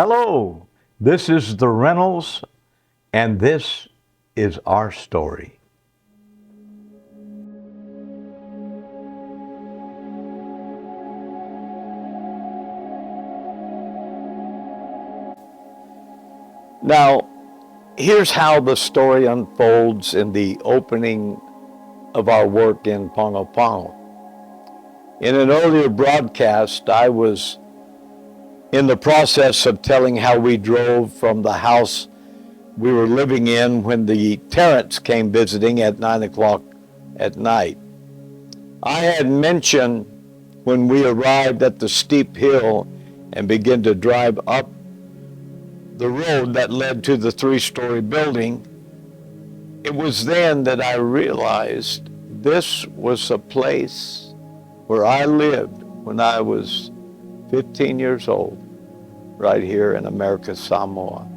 Hello, this is the Reynolds, and this is our story. Now, here's how the story unfolds in the opening of our work in Pongo. In an earlier broadcast, I was in the process of telling how we drove from the house we were living in when the Tarrants came visiting at 9 o'clock at night. I had mentioned when we arrived at the steep hill and began to drive up the road that led to the three-story building, it was then that I realized this was a place where I lived when I was 15 years old, right here in America, Samoa.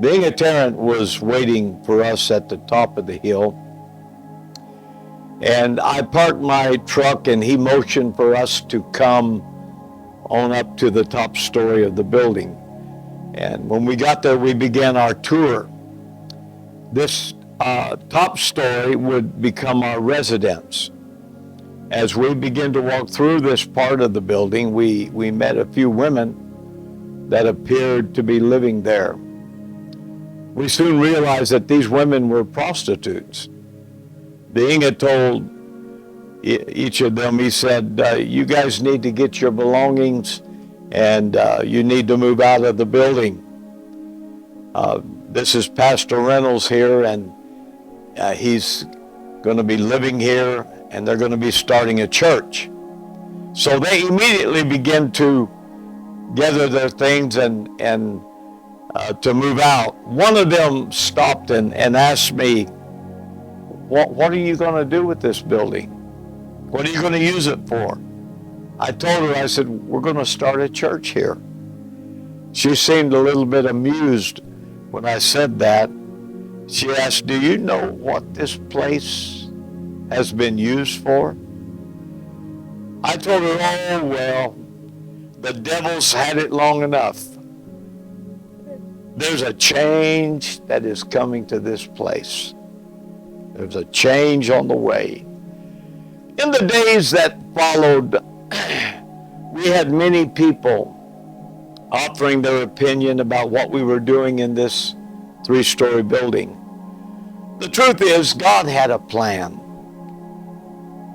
Being a Tarrant was waiting for us at the top of the hill, and I parked my truck and he motioned for us to come on up to the top story of the building. And when we got there, we began our tour. This top story would become our residence. As we began to walk through this part of the building, we met a few women that appeared to be living there. We soon realized that these women were prostitutes. The Inga told each of them, he said, you guys need to get your belongings and you need to move out of the building. This is Pastor Reynolds here, and he's going to be living here, and they're going to be starting a church. So they immediately begin to gather their things and to move out. One of them stopped and asked me, what are you going to do with this building? What are you going to use it for? I told her, I said, we're going to start a church here. She seemed a little bit amused when I said that. She asked, do you know what this place has been used for? I told her, oh, well, the devil's had it long enough. There's a change that is coming to this place. There's a change on the way. In the days that followed, we had many people offering their opinion about what we were doing in this three-story building. The truth is, God had a plan.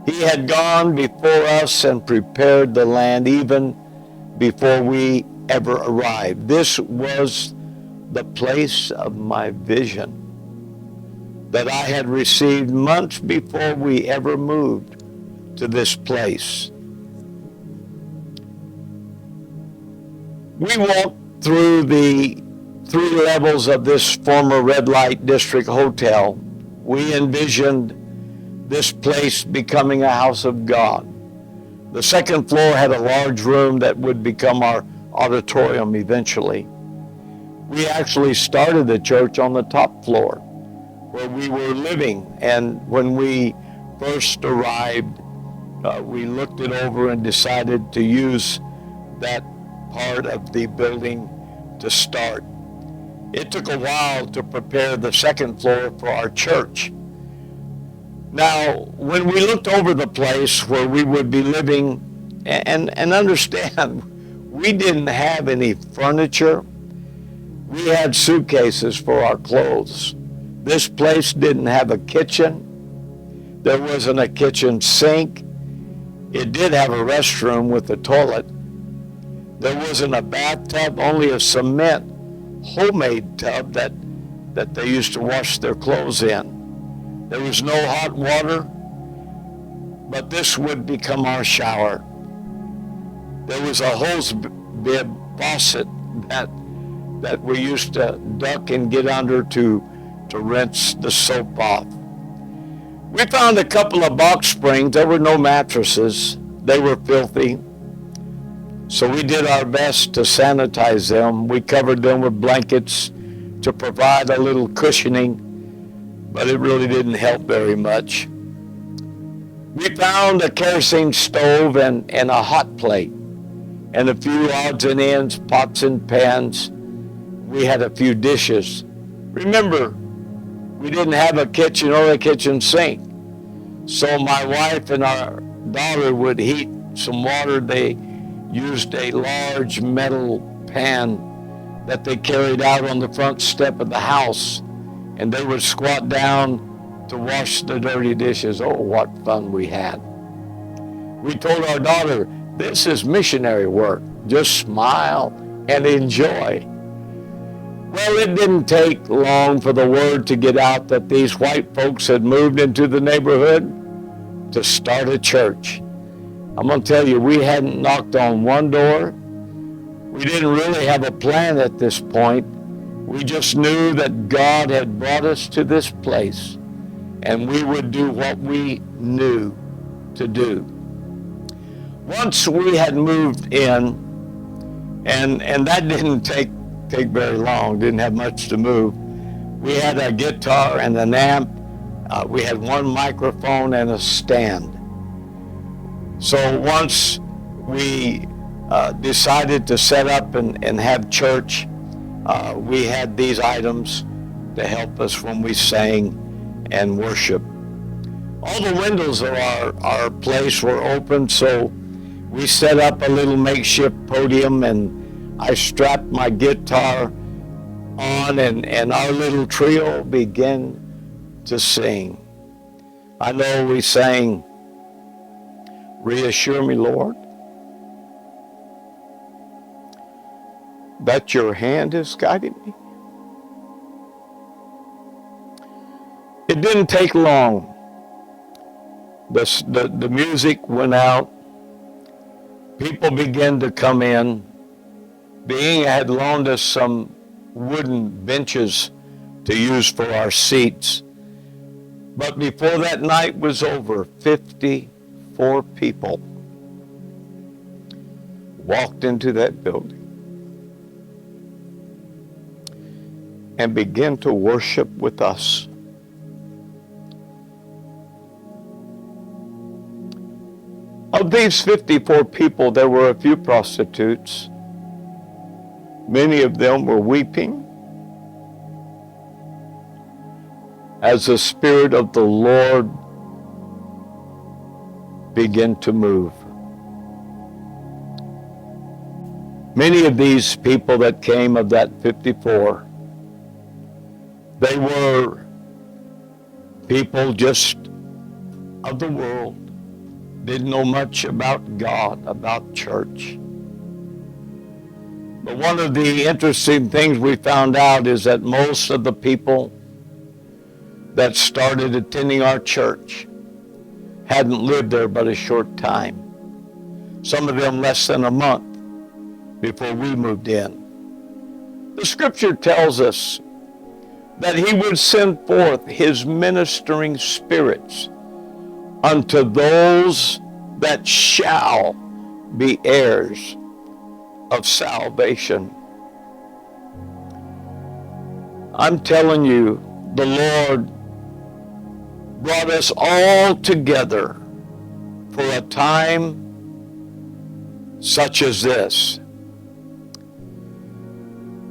He had gone before us and prepared the land even before we ever arrived. This was the place of my vision that I had received months before we ever moved to this place. We walked through the 3 levels of this former red light district hotel. We envisioned this place becoming a house of God. The second floor had a large room that would become our auditorium eventually. We actually started the church on the top floor where we were living, and when we first arrived, we looked it over and decided to use that part of the building to start. It took a while to prepare the second floor for our church. Now, when we looked over the place where we would be living, and understand, we didn't have any furniture. We had suitcases for our clothes. This place didn't have a kitchen. There wasn't a kitchen sink. It did have a restroom with a toilet. There wasn't a bathtub, only a cement homemade tub that they used to wash their clothes in. There was no hot water, but this would become our shower. There was a hose bib faucet that we used to duck and get under to rinse the soap off. We found a couple of box springs. There were no mattresses. They were filthy. So we did our best to sanitize them. We covered them with blankets to provide a little cushioning, but it really didn't help very much. We found a kerosene stove and a hot plate. and a few odds and ends, pots and pans. We had a few dishes. Remember, we didn't have a kitchen or a kitchen sink. So my wife and our daughter would heat some water. They used a large metal pan that they carried out on the front step of the house, and they would squat down to wash the dirty dishes. Oh, what fun we had. We told our daughter, this is missionary work. Just smile and enjoy. Well, it didn't take long for the word to get out that these white folks had moved into the neighborhood to start a church. I'm going to tell you, we hadn't knocked on one door. We didn't really have a plan at this point. We just knew that God had brought us to this place, and we would do what we knew to do. Once we had moved in, and that didn't take very long, didn't have much to move. We had a guitar and an amp. We had one microphone and a stand. So once we decided to set up and have church, we had these items to help us when we sang and worship. All the windows of our place were open, so we set up a little makeshift podium, and I strapped my guitar on, and our little trio began to sing. I know we sang, "Reassure me, Lord, that your hand is guiding me." It didn't take long. The music went out. People began to come in. Being had loaned us some wooden benches to use for our seats. But before that night was over, 54 people walked into that building and began to worship with us. Of these 54 people, there were a few prostitutes. Many of them were weeping as the Spirit of the Lord began to move. Many of these people that came, of that 54, they were people just of the world, didn't know much about God, about church. But one of the interesting things we found out is that most of the people that started attending our church hadn't lived there but a short time. Some of them less than a month before we moved in. The scripture tells us that he would send forth his ministering spirits unto those that shall be heirs of salvation. I'm telling you, the Lord brought us all together for a time such as this.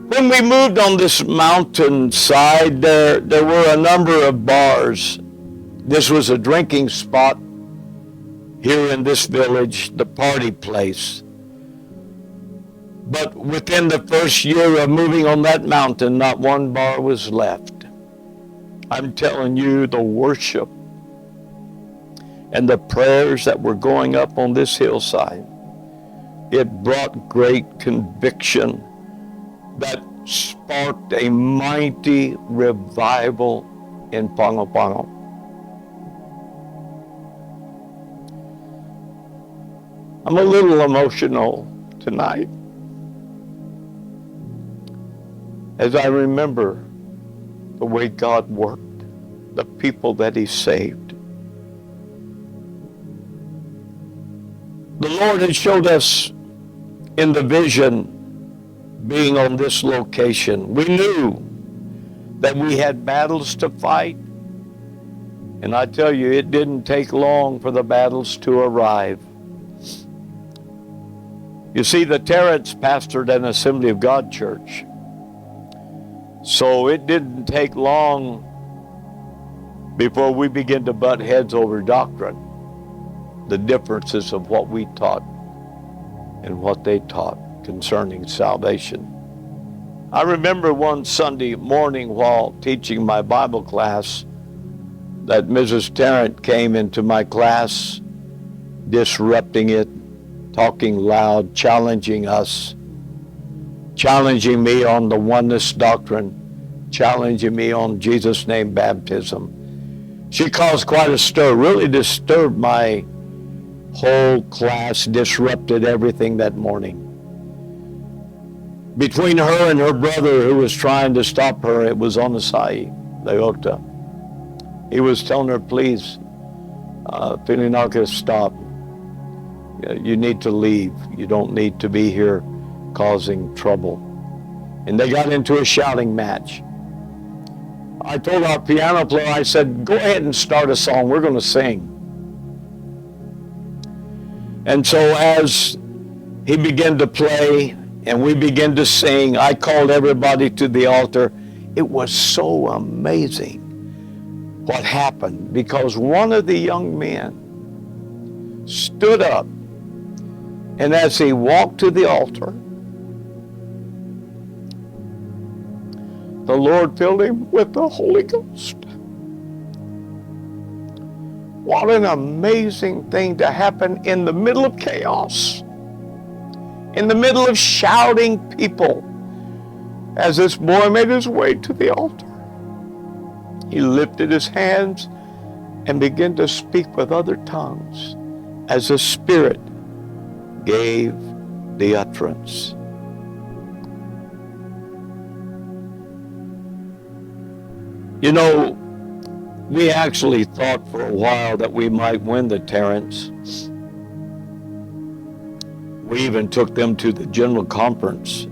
When we moved on this mountainside, there were a number of bars. This was a drinking spot here in this village, the party place. But within the first year of moving on that mountain, not one bar was left. I'm telling you, the worship and the prayers that were going up on this hillside, it brought great conviction that sparked a mighty revival in Pango. I'm a little emotional tonight as I remember the way God worked, the people that he saved. The Lord had showed us in the vision being on this location. We knew that we had battles to fight, and I tell you, it didn't take long for the battles to arrive. You see, the Terrence pastored an Assembly of God church. So it didn't take long before we began to butt heads over doctrine, the differences of what we taught and what they taught concerning salvation. I remember one Sunday morning while teaching my Bible class that Mrs. Tarrant came into my class, disrupting it, talking loud, challenging us, challenging me on the oneness doctrine, challenging me on Jesus' name baptism. She caused quite a stir, really disturbed my whole class, disrupted everything that morning. Between her and her brother who was trying to stop her, it was Onasai Leota. He was telling her, please, Filinaka, stop. You need to leave. You don't need to be here causing trouble. And they got into a shouting match. I told our piano player, I said, go ahead and start a song. We're going to sing. And so as he began to play and we began to sing, I called everybody to the altar. It was so amazing what happened, because one of the young men stood up, and as he walked to the altar, the Lord filled him with the Holy Ghost. What an amazing thing to happen in the middle of chaos, in the middle of shouting people, as this boy made his way to the altar. He lifted his hands and began to speak with other tongues as the Spirit gave the utterance. You know, we actually thought for a while that we might win the Terrence. We even took them to the General Conference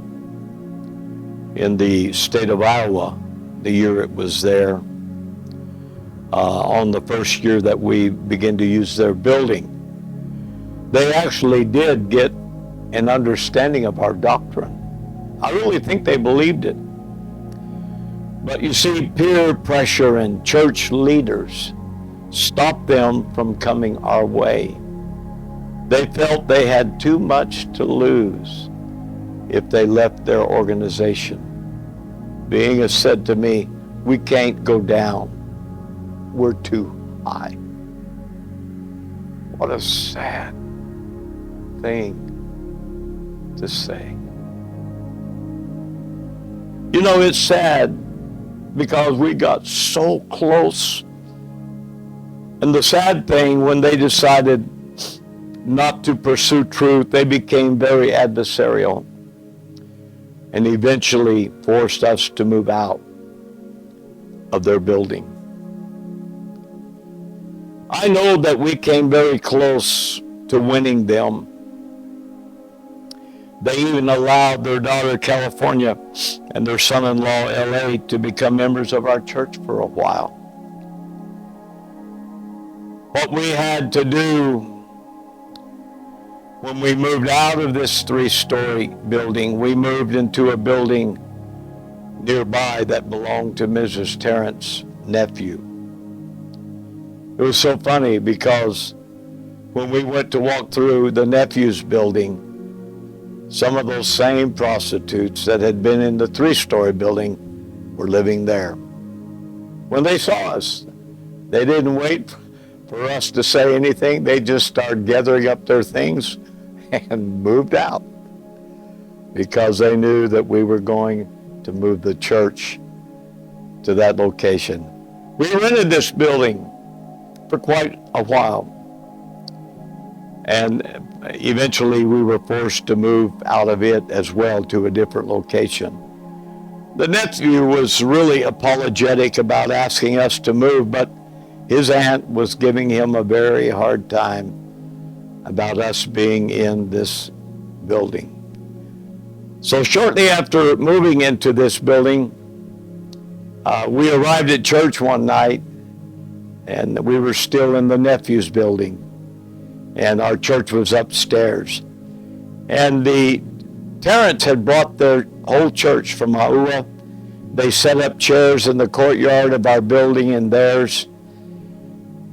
in the state of Iowa the year it was there, on the first year that we began to use their building. They actually did get an understanding of our doctrine. I really think they believed it. But you see, peer pressure and church leaders stopped them from coming our way. They felt they had too much to lose if they left their organization. Being has said to me, we can't go down. We're too high. What a sad thing to say. You know, it's sad because we got so close. And the sad thing, when they decided not to pursue truth, they became very adversarial and eventually forced us to move out of their building. I know that we came very close to winning them. They even allowed their daughter, California, and their son-in-law, LA, to become members of our church for a while. What we had to do when we moved out of this 3-story building, we moved into a building nearby that belonged to Mrs. Tarrant's nephew. It was so funny because when we went to walk through the nephew's building, some of those same prostitutes that had been in the 3-story building were living there. When they saw us, they didn't wait for us to say anything. They just started gathering up their things and moved out because they knew that we were going to move the church to that location. We rented this building for quite a while, and eventually we were forced to move out of it as well to a different location. The nephew was really apologetic about asking us to move, but his aunt was giving him a very hard time about us being in this building. So shortly after moving into this building, we arrived at church one night, and we were still in the nephew's building, and our church was upstairs. And the Terrence had brought their whole church from Iowa. They set up chairs in the courtyard of our building and theirs.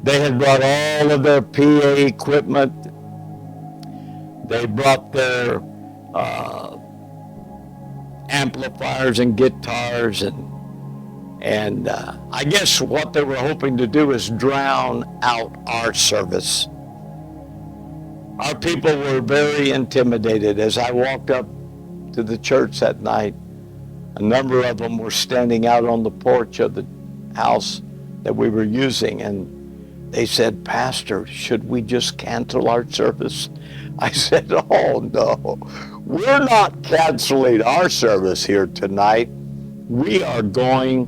They had brought all of their PA equipment. They brought their amplifiers and guitars, and I guess what they were hoping to do is drown out our service. Our people were very intimidated. As I walked up to the church that night, a number of them were standing out on the porch of the house that we were using, and they said, "Pastor, should we just cancel our service?" I said, "Oh no, we're not canceling our service here tonight. We are going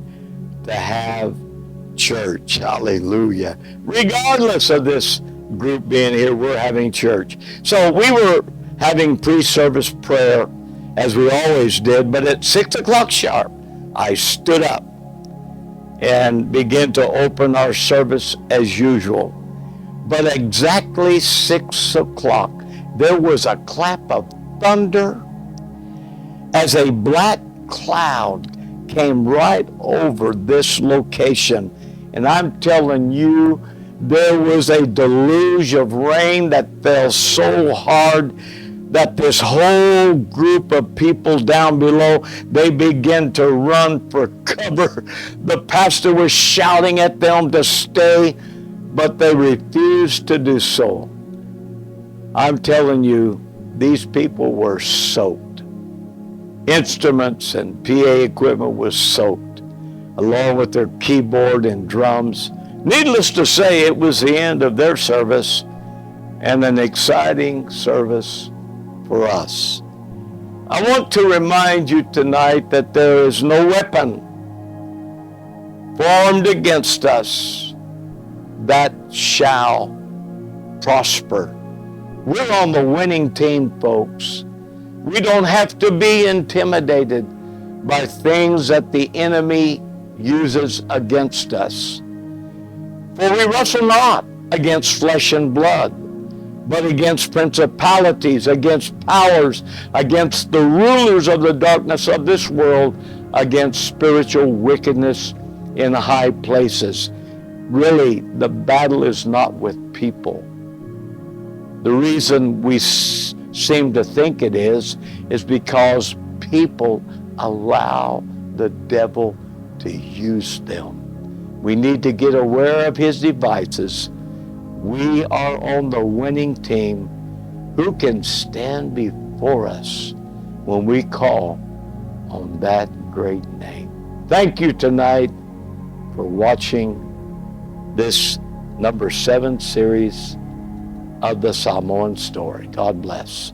to have church." Hallelujah. Regardless of this group being here, we're having church. So we were having pre-service prayer as we always did, but at 6 o'clock sharp, I stood up and began to open our service as usual. But exactly 6 o'clock, there was a clap of thunder as a black cloud came right over this location. And I'm telling you, there was a deluge of rain that fell so hard that this whole group of people down below, they began to run for cover. The pastor was shouting at them to stay, but they refused to do so. I'm telling you, these people were soaked. Instruments and PA equipment was soaked, along with their keyboard and drums. Needless to say, it was the end of their service and an exciting service for us. I want to remind you tonight that there is no weapon formed against us that shall prosper. We're on the winning team, folks. We don't have to be intimidated by things that the enemy uses against us. For we wrestle not against flesh and blood, but against principalities, against powers, against the rulers of the darkness of this world, against spiritual wickedness in high places. Really, the battle is not with people. The reason we seem to think it is because people allow the devil to use them. We need to get aware of his devices. We are on the winning team. Who can stand before us when we call on that great name? Thank you tonight for watching this number 7 series of the Samoan story. God bless.